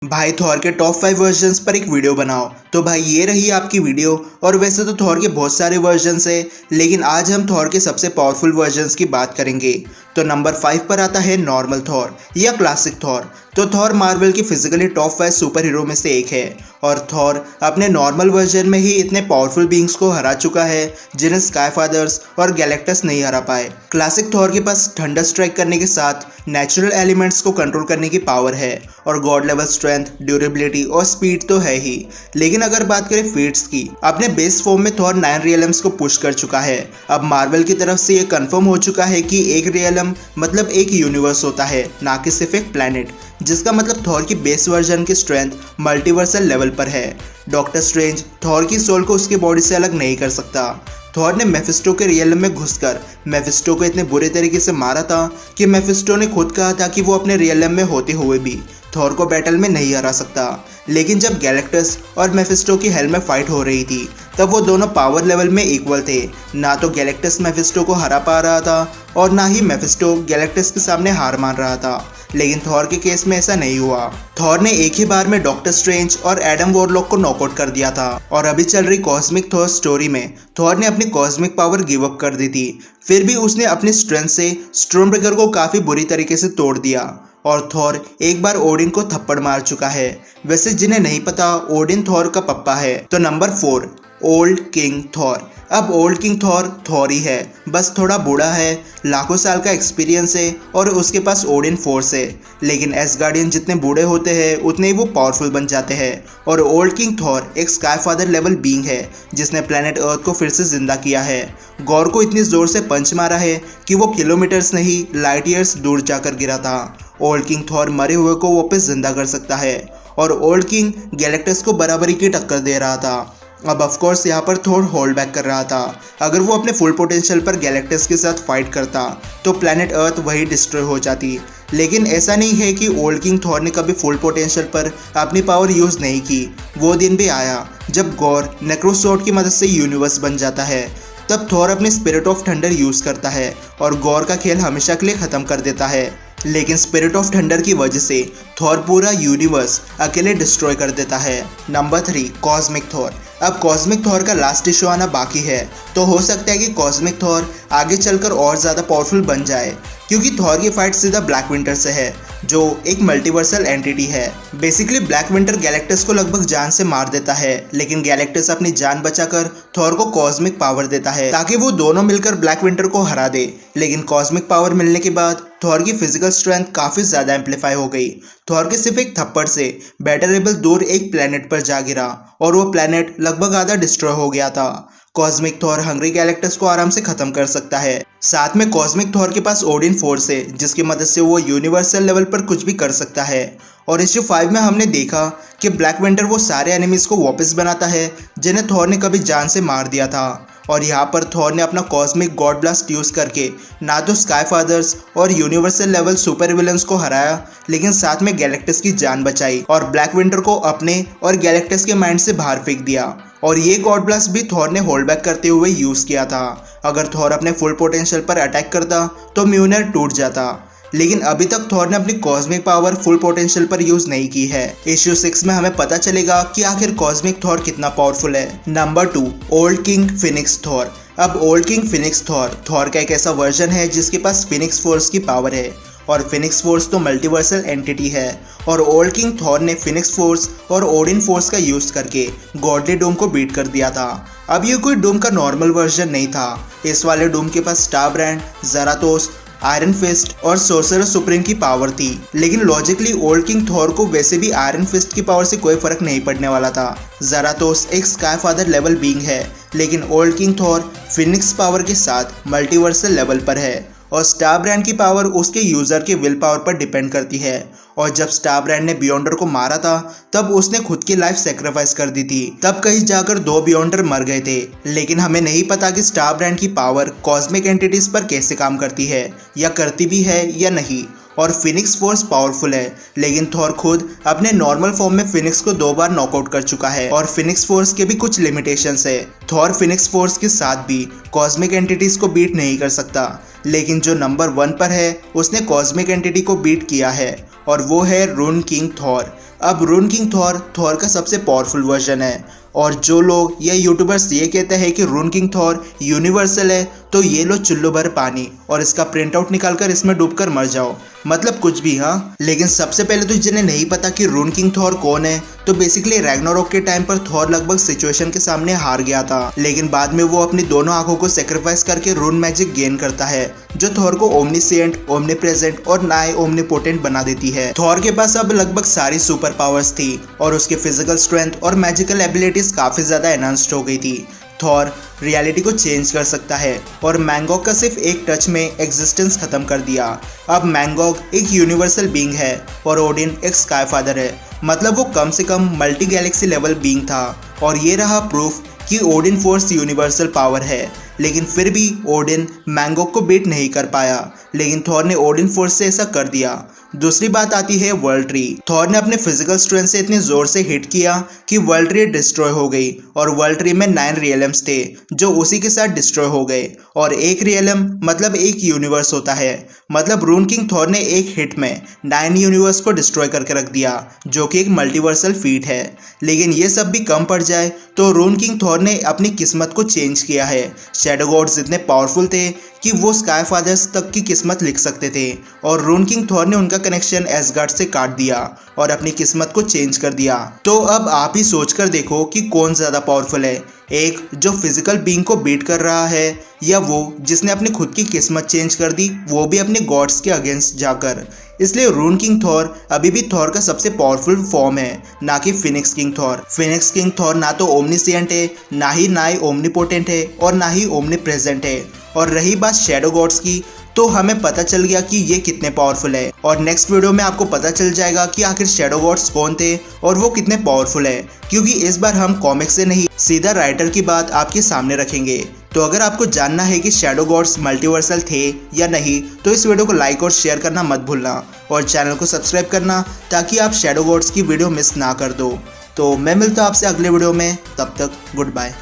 भाई थॉर के top 5 versions पर एक वीडियो बनाओ। तो भाई ये रही आपकी वीडियो। और वैसे तो थॉर के बहुत सारे वर्जन्स है, लेकिन आज हम थॉर के सबसे पावरफुल वर्जन्स की बात करेंगे। तो नंबर 5 पर आता है नॉर्मल थॉर या क्लासिक थॉर। तो थॉर मार्वल की फिजिकली टॉप 5 सुपर हीरो में से एक है और थॉर अपने नॉर्मल वर्जन में ही इतने पावरफुल बींग्स को हरा चुका है जिन्हें स्काई फादर्स और गैलेक्टस नहीं हरा पाए। क्लासिक थॉर के पास थंडर स्ट्राइक करने के साथ नेचुरल एलिमेंट्स को कंट्रोल करने की पावर है और गॉड लेवल स्ट्रेंथ, ड्यूरेबिलिटी और स्पीड तो है ही। लेकिन अगर बात करें फीट्स की, अपने बेस फॉर्म में थॉर 9 रियलम्स को पुश कर चुका है। अब मार्वल की तरफ से ये कंफर्म हो चुका है कि एक रियलम मतलब एक यूनिवर्स होता है, ना कि सिर्फ एक प्लैनेट, जिसका मतलब थॉर की बेस वर्जन की स्ट्रेंथ मल्टीवर्सल लेवल पर है। डॉक्टर स्ट्रेंज थॉर की सोल को उसकी बॉडी से अलग नहीं कर सकता। थॉर ने मेफिस्टो के रियलम में घुसकर मेफिस्टो को इतने बुरे तरीके से मारा था कि मेफिस्टो ने खुद कहा था कि वो अपने रियलम में होते हुए भी थॉर को बैटल में नहीं हरा सकता। लेकिन जब गैलेक्टस और मेफिस्टो की हेल में फाइट हो रही थी तब वो दोनों पावर लेवल में इक्वल थे। ना तो गैलेक्टस मेफिस्टो को हरा पा रहा था और ना ही मेफिस्टो गैलेक्टस के सामने हार मान रहा था। लेकिन थॉर के केस में ऐसा नहीं हुआ। थॉर ने एक ही बार में डॉक्टर स्ट्रेंज और एडम वॉरलॉक को नॉकआउट कर दिया था और अभी चल रही कॉस्मिक थॉर स्टोरी में थॉर ने अपनी कॉस्मिक पावर गिव अप कर दी थी। फिर भी उसने अपनी स्ट्रेंथ से स्टॉर्मब्रेकर को काफी बुरी तरीके से तोड़ दिया और थॉर एक बार ओडिन को थप्पड़ मार चुका है। वैसे जिन्हें नहीं पता, ओडिन थॉर का पप्पा है। तो नंबर 4 ओल्ड किंग थॉर। अब ओल्ड किंग थॉर थॉर ही है, बस थोड़ा बूढ़ा है, लाखों साल का एक्सपीरियंस है और उसके पास ओडिन फोर्स है। लेकिन एसगार्डियन जितने बूढ़े होते हैं उतने ही वो पावरफुल बन जाते हैं। और ओल्ड किंग थॉर एक स्काई फादर लेवल बीइंग है जिसने प्लेनेट अर्थ को फिर से जिंदा किया है। गॉर को इतनी जोर से पंच मारा है कि वो किलोमीटर्स नहीं लाइट ईयर्स दूर जाकर गिरा था। ओल्ड किंग थॉर मरे हुए को वापस जिंदा कर सकता है और ओल्ड किंग गैलेक्टस को बराबरी की टक्कर दे रहा था। अब ऑफ कोर्स यहाँ पर थॉर होल्ड बैक कर रहा था। अगर वो अपने फुल पोटेंशियल पर गैलेक्टस के साथ फाइट करता तो प्लैनेट अर्थ वही डिस्ट्रॉय हो जाती। लेकिन ऐसा नहीं है कि ओल्ड किंग थॉर ने कभी फुल पोटेंशियल पर अपनी पावर यूज़ नहीं की। वो दिन भी आया जब गॉर नेक्रोसॉर्ड की मदद से यूनिवर्स बन जाता है। तब थॉर अपने स्पिरिट ऑफ थंडर यूज़ करता है और गॉर का खेल हमेशा के लिए ख़त्म कर देता है। लेकिन स्पिरिट ऑफ थंडर की वजह से थॉर पूरा यूनिवर्स अकेले डिस्ट्रॉय कर देता है। Number 3 cosmic Thor. अब कॉस्मिक थॉर का लास्ट इशू आना बाकी है, तो हो सकता है कि कॉस्मिक थॉर आगे चलकर और ज़्यादा पावरफुल बन जाए, क्योंकि थॉर की फाइट सीधा ब्लैक विंटर से है जो एक मल्टीवर्सल एंटिटी है। बेसिकली ब्लैक विंटर गैलेक्टस को लगभग जान से मार देता है, लेकिन गैलेक्टस अपनी जान बचाकर थॉर को कॉस्मिक पावर देता है ताकि वो दोनों मिलकर ब्लैक विंटर को हरा दे। लेकिन कॉस्मिक पावर मिलने के बाद थॉर की फिजिकल स्ट्रेंथ काफ़ी ज़्यादा एम्पलीफाई हो गई। थॉर के सिर्फ एक थप्पड़ से बैटर रेबल दूर एक प्लेनेट पर जा गिरा और वो प्लेनेट लगभग आधा डिस्ट्रॉय हो गया था। कॉस्मिक थॉर हंग्री गैलेक्टस को आराम से खत्म कर सकता है। साथ में कॉस्मिक थॉर के पास ओडिन फोर्स है जिसकी मदद से वो यूनिवर्सल लेवल पर कुछ भी कर सकता है। और इश्यू 5 में हमने देखा कि ब्लैक विंटर वो सारे एनिमीज को वापस बनाता है जिन्हें थॉर ने कभी जान से मार दिया था। और यहाँ पर थॉर ने अपना कॉस्मिक गॉड ब्लास्ट यूज़ करके ना तो स्काई फादर्स और यूनिवर्सल लेवल सुपर विलन्स को हराया, लेकिन साथ में गैलेक्टस की जान बचाई और ब्लैक विंटर को अपने और गैलेक्टस के माइंड से बाहर फेंक दिया। और ये गॉड ब्लास्ट भी थॉर ने होल्ड बैक करते हुए यूज़ किया था। अगर थॉर अपने फुल पोटेंशियल पर अटैक करता तो म्यूनर टूट जाता। लेकिन अभी तक थॉर ने अपनी कॉस्मिक पावर फुल पोटेंशियल पर यूज नहीं की है। इश्यू 6 में हमें पता चलेगा कि आखिर कॉस्मिक थॉर कितना पावरफुल है। Number 2 old king Phoenix Thor. अब ओल्ड किंग फिनिक्स थॉर का एक ऐसा वर्जन है जिसके पास फिनिक्स फोर्स की पावर है और फिनिक्स फोर्स तो मल्टीवर्सल एंटिटी है। और ओल्ड किंग थॉर ने फिनिक्स फोर्स और ओडिन फोर्स का यूज करके गॉडली डूम को बीट कर दिया था। अब ये कोई डूम का नॉर्मल वर्जन नहीं था। इस वाले डूम के पास स्टार ब्रांड, ज़राथोस, आयरन फिस्ट और सोर्सरर सुप्रीम की पावर थी। लेकिन लॉजिकली ओल्ड किंग थॉर को वैसे भी आयरन फिस्ट की पावर से कोई फर्क नहीं पड़ने वाला था। ज़राथोस एक स्काई फादर लेवल बीइंग है, लेकिन old king Thor Phoenix power के साथ मल्टीवर्सल लेवल पर है और स्टार ब्रांड की पावर उसके यूजर के विल पावर पर डिपेंड करती है। और जब स्टार ब्रांड ने बियॉन्डर को मारा था तब उसने खुद की लाइफ सेक्रीफाइस कर दी थी। तब कहीं जाकर 2 बियॉन्डर मर गए थे। लेकिन हमें नहीं पता कि स्टार ब्रांड की पावर कॉस्मिक एंटिटीज पर कैसे काम करती है या करती भी है या नहीं। और फिनिक्स फोर्स पावरफुल है, लेकिन थॉर खुद अपने नॉर्मल फॉर्म में फिनिक्स को 2 बार नॉकआउट कर चुका है और फिनिक्स फोर्स के भी कुछ लिमिटेशंस है। थॉर फिनिक्स फोर्स के साथ भी कॉस्मिक एंटिटीज को बीट नहीं कर सकता, लेकिन जो नंबर 1 पर है उसने कॉस्मिक एंटिटी को बीट किया है और वो है रून किंग थॉर। अब रून किंग थॉर का सबसे पावरफुल वर्जन है। और जो लोग या यूट्यूबर्स ये कहते हैं कि रून किंग थॉर यूनिवर्सल है, तो ये लो चुल्लू भर पानी और इसका प्रिंट आउट निकालकर इसमें डूबकर मर जाओ। मतलब कुछ भी। हाँ, लेकिन सबसे पहले तो जिन्हें नहीं पता कि रून किंग थॉर कौन है, तो बेसिकली रैग्नारोक के टाइम पर थॉर लगभग सिचुएशन के सामने हार गया था, लेकिन बाद में वो अपनी दोनों आंखों को सेक्रीफाइस करके रून मैजिक गेन करता है, जो थॉर को ओमनीसिएंट, ओमनीप्रेजेंट और नाए ओमनीपोटेंट बना देती है। थॉर के पास अब लगभग सारी सुपर पावर्स थी और उसके फिजिकल स्ट्रेंथ और मैजिकल एबिलिटीज काफी ज्यादा एनहांस्ड हो गई थी। थॉर रियलिटी को चेंज कर सकता है और मैंगॉग का सिर्फ एक टच में एग्जिस्टेंस खत्म कर दिया। अब मैंगॉग एक यूनिवर्सल बीइंग है और ओडिन एक स्काई फादर है, मतलब वो कम से कम मल्टी गैलेक्सी लेवल बीइंग था। और ये रहा प्रूफ कि ओडिन फोर्स यूनिवर्सल पावर है, लेकिन फिर भी ओडिन मैंगॉग को बीट नहीं कर पाया, लेकिन थॉर ने ओडिन फोर्स से ऐसा कर दिया। दूसरी बात आती है वर्ल्ड ट्री। थॉर ने अपने फिजिकल स्ट्रेंथ से इतनी जोर से हिट किया कि वर्ल्ड ट्री डिस्ट्रॉय हो गई और वर्ल्ड ट्री में 9 रियलम्स थे जो उसी के साथ डिस्ट्रॉय हो गए। और एक रियलम मतलब एक यूनिवर्स होता है, मतलब रून किंग थॉर ने एक हिट में 9 यूनिवर्स को डिस्ट्रॉय करके रख दिया, जो कि एक मल्टीवर्सल फीट है। लेकिन ये सब भी कम पड़ जाए तो रून किंग थॉर ने अपनी किस्मत को चेंज किया है। शैडो गॉड्स इतने पावरफुल थे कि वो स्काई फादर्स तक की किस्मत लिख सकते थे और रून किंग थॉर ने उनका कनेक्शन एसगार्ड से काट दिया और अपनी किस्मत को चेंज कर दिया। तो अब आप ही सोच कर देखो कि कौन ज़्यादा पावरफुल है, एक जो फिजिकल बीइंग को बीट कर रहा है या वो जिसने अपनी खुद की किस्मत चेंज कर दी, वो भी अपने गॉड्स के अगेंस्ट जाकर। इसलिए रून किंग थॉर अभी भी थॉर का सबसे पावरफुल फॉर्म है, ना कि Phoenix king Thor. Phoenix king Thor ना तो ओमनीसिएंट है, ना ही नाए ओमनीपोटेंट है और ना ही ओमनीप्रेजेंट है। और रही बात शैडो गॉड्स की, तो हमें पता चल गया कि ये कितने पावरफुल है और नेक्स्ट वीडियो में आपको पता चल जाएगा कि आखिर शैडो गॉड्स कौन थे और वो कितने पावरफुल है, क्योंकि इस बार हम कॉमिक से नहीं सीधा राइटर की बात आपके सामने रखेंगे। तो अगर आपको जानना है कि शैडो गॉड्स मल्टीवर्सल थे या नहीं, तो इस वीडियो को लाइक और शेयर करना मत भूलना और चैनल को सब्सक्राइब करना, ताकि आप शैडो गॉड्स की वीडियो मिस ना कर दो। तो मैं मिलता हूँ आपसे अगले वीडियो में, तब तक गुड बाय।